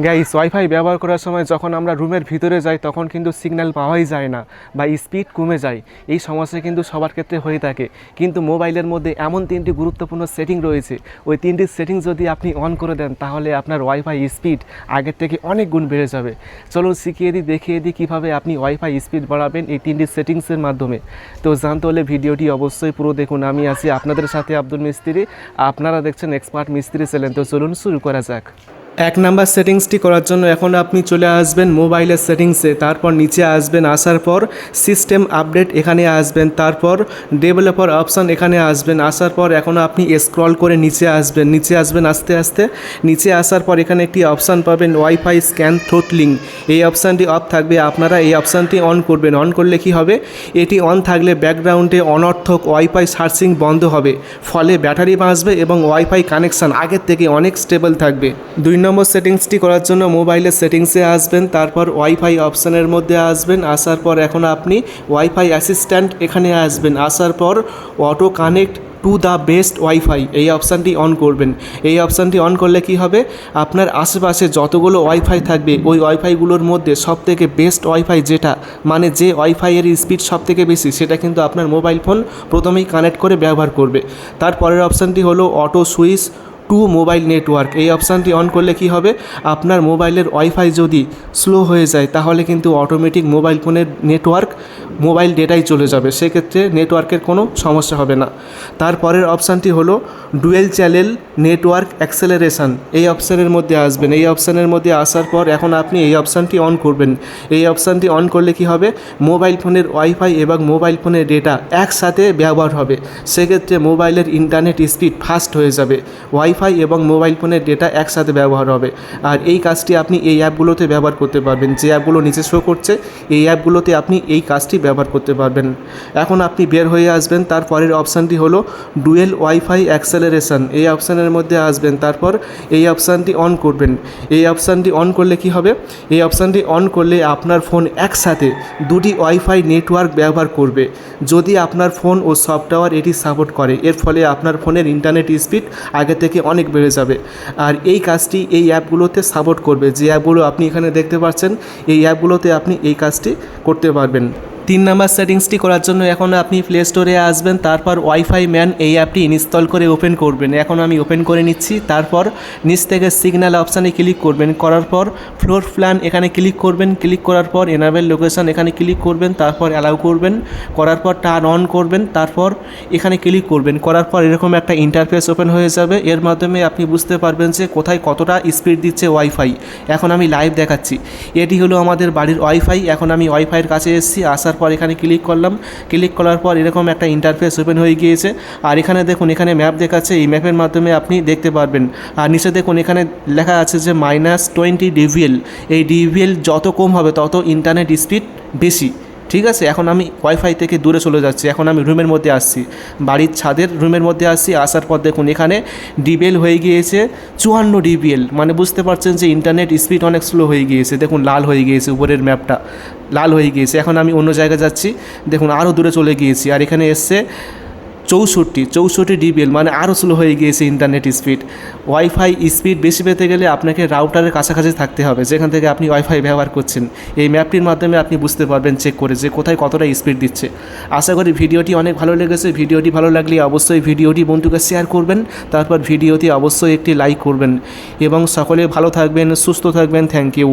Guys, wifi ব্যবহার করার সময় যখন আমরা রুমের ভিতরে যাই তখন কিন্তু সিগন্যাল পাওয়াই যায় না বা স্পিড কমে যায়। এই সমস্যা কিন্তু সবার ক্ষেত্রে হয়ে থাকে। কিন্তু মোবাইলের মধ্যে এমন তিনটি গুরুত্বপূর্ণ সেটিং রয়েছে, ওই তিনটি সেটিং যদি আপনি অন করে দেন তাহলে আপনার ওয়াইফাই স্পিড আগের থেকে অনেক গুণ বেড়ে যাবে। চলুন শিখিয়ে দিই, দেখিয়ে দিই কীভাবে আপনি ওয়াইফাই স্পিড বাড়াবেন এই তিনটি সেটিংসের মাধ্যমে। তো জানতে হলে ভিডিওটি অবশ্যই পুরো দেখুন। আমি আছি আপনাদের সাথে আব্দুল মিস্ত্রি, আপনারা দেখছেন এক্সপার্ট মিস্ত্রি চ্যানেল। তো চলুন শুরু করা যাক। এক নাম্বার সেটিংসটি করার জন্য এখন আপনি চলে আসবেন মোবাইলের সেটিংসে, তারপর নিচে আসবেন, আসার পর সিস্টেম আপডেট এখানে আসবেন, তারপর ডেভেলপার অপশান এখানে আসবেন, আসার পর এখন আপনি স্ক্রল করে নিচে আসবেন আস্তে আস্তে। নিচে আসার পর এখানে একটি অপশান পাবেন ওয়াইফাই স্ক্যান থ্রোটলিং। এই অপশানটি অফ থাকবে, আপনারা এই অপশানটি অন করবেন। অন করলে কি হবে, এটি অন থাকলে ব্যাকগ্রাউন্ডে অনর্থক ওয়াইফাই সার্চিং বন্ধ হবে, ফলে ব্যাটারি বাঁচবে এবং ওয়াইফাই কানেকশান আগের থেকে অনেক স্টেবল থাকবে। 2 নম্বর সেটিংসটি করার জন্য মোবাইলের সেটিংসে আসবেন, তারপর ওয়াইফাই অপশানের মধ্যে আসবেন, আসার পর এখন আপনি ওয়াইফাই অ্যাসিস্ট্যান্ট এখানে আসবেন, আসার পর auto connect to the best wifi এই অপশানটি অন করবেন। এই অপশানটি অন করলে কি হবে, আপনার আশেপাশে যতগুলো ওয়াইফাই থাকবে ওই ওয়াইফাইগুলোর মধ্যে সবথেকে বেস্ট ওয়াইফাই যেটা, মানে যে ওয়াইফাইয়ের স্পিড সবথেকে বেশি, সেটা কিন্তু আপনার মোবাইল ফোন প্রথমেই কানেক্ট করে ব্যবহার করবে। তারপরের অপশানটি হলো auto switch to mobile network. এই অপশানটি অন করলে কি হবে, আপনার মোবাইলের ওয়াইফাই যদি স্লো হয়ে যায় তাহলে কিন্তু অটোমেটিক মোবাইল ফোনের নেটওয়ার্ক মোবাইল ডেটাই চলে যাবে, সেক্ষেত্রে নেটওয়ার্কের কোনো সমস্যা হবে না। তারপরের অপশানটি হলো ডুয়েল চ্যানেল নেটওয়ার্ক অ্যাক্সেলারেশন। এই অপশানের মধ্যে আসবেন, এই অপশানের মধ্যে আসার পর এখন আপনি এই অপশানটি অন করবেন। এই অপশানটি অন করলে কি হবে, মোবাইল ফোনের ওয়াইফাই এবং মোবাইল ফোনের ডেটা একসাথে ব্যবহার হবে, সেক্ষেত্রে মোবাইলের ইন্টারনেট স্পিড ফাস্ট হয়ে যাবে। ওয়াইফাই এবং মোবাইল ফোনের ডেটা একসাথে ব্যবহার হবে। আর এই কাজটি আপনি এই অ্যাপগুলোতে ব্যবহার করতে পারবেন, যে অ্যাপগুলো নিচে শো করছে এই অ্যাপগুলোতে আপনি এই কাজটি ব্যবহার করতে পারবেন। এখন আপনি বের হয়ে আসবেন, তারপরের অপশানটি হলো ডুয়েল ওয়াইফাই অ্যাক্সেলারেশন। এই অপশানের মধ্যে আসবেন, তারপর এই অপশানটি অন করবেন। এই অপশানটি অন করলে কি হবে, এই অপশানটি অন করলে আপনার ফোন একসাথে দুটি ওয়াইফাই নেটওয়ার্ক ব্যবহার করবে, যদি আপনার ফোন ও সফটওয়্যার এটি সাপোর্ট করে। এর ফলে আপনার ফোনের ইন্টারনেট স্পিড আগে থেকে অনেক বেড়ে যাবে। আর এই কাজটি এই অ্যাপগুলোতে সাপোর্ট করবে, যে অ্যাপগুলো আপনি এখানে দেখতে পাচ্ছেন এই অ্যাপগুলোতে আপনি এই কাজটি করতে পারবেন। 3 নাম্বার সেটিংসটি করার জন্য এখন আপনি প্লে স্টোরে আসবেন, তারপর ওয়াইফাই ম্যান এই অ্যাপটি ইনস্টল করে ওপেন করবেন। এখন আমি ওপেন করে নিচ্ছি, তারপর নিচ থেকে সিগন্যাল অপশানে ক্লিক করবেন, করার পর ফ্লোর প্ল্যান এখানে ক্লিক করবেন, ক্লিক করার পর এনাবেল লোকেশন এখানে ক্লিক করবেন, তারপর অ্যালাউ করবেন, করার পর টার্ন অন করবেন, তারপর এখানে ক্লিক করবেন, করার পর এরকম একটা ইন্টারফেস ওপেন হয়ে যাবে। এর মাধ্যমে আপনি বুঝতে পারবেন যে কোথায় কতটা স্পিড দিচ্ছে ওয়াইফাই। এখন আমি লাইভ দেখাচ্ছি, এটি হলো আমাদের বাড়ির ওয়াইফাই। এখন আমি ওয়াইফাইয়ের কাছে এসেছি, আসার পর এখানে ক্লিক করলাম, ক্লিক করার পর এরকম একটা ইন্টারফেস ওপেন হয়ে গিয়েছে। আর এখানে দেখুন, এখানে ম্যাপ দেখাচ্ছে, এই ম্যাপের মাধ্যমে আপনি দেখতে পারবেন। আর নিচে দেখুন এখানে লেখা আছে যে -20 ডিভিএল। এই ডিভিএল যত কম হবে তত ইন্টারনেট স্পিড বেশি। ঠিক আছে, এখন আমি ওয়াইফাই থেকে দূরে চলে যাচ্ছি, এখন আমি রুমের মধ্যে আসছি, বাড়ির ছাদের রুমের মধ্যে আসছি। আসার পর দেখুন এখানে ডিবিএল হয়ে গিয়েছে 54 ডিবিএল, মানে বুঝতে পারছেন যে ইন্টারনেট স্পিড অনেক স্লো হয়ে গিয়েছে। দেখুন লাল হয়ে গিয়েছে, উপরের ম্যাপটা লাল হয়ে গিয়েছে। এখন আমি অন্য জায়গায় যাচ্ছি, দেখুন আরও দূরে চলে গিয়েছি, আর এখানে এসছে 64 ডিবিএল, মানে আরও স্লো হয়ে গিয়েছে ইন্টারনেট স্পিড। ওয়াইফাই স্পিড বেশি পেতে গেলে আপনাকে রাউটারের কাছাকাছি থাকতে হবে, যেখান থেকে আপনি ওয়াইফাই ব্যবহার করছেন। এই ম্যাপটির মাধ্যমে আপনি বুঝতে পারবেন চেক করে যে কোথায় কতটা স্পিড দিচ্ছে। আশা করি ভিডিওটি অনেক ভালো লেগেছে। ভিডিওটি ভালো লাগলে অবশ্যই ভিডিওটি বন্ধুকে শেয়ার করবেন, তারপর ভিডিওটি অবশ্যই একটি লাইক করবেন, এবং সকলে ভালো থাকবেন, সুস্থ থাকবেন। Thank you.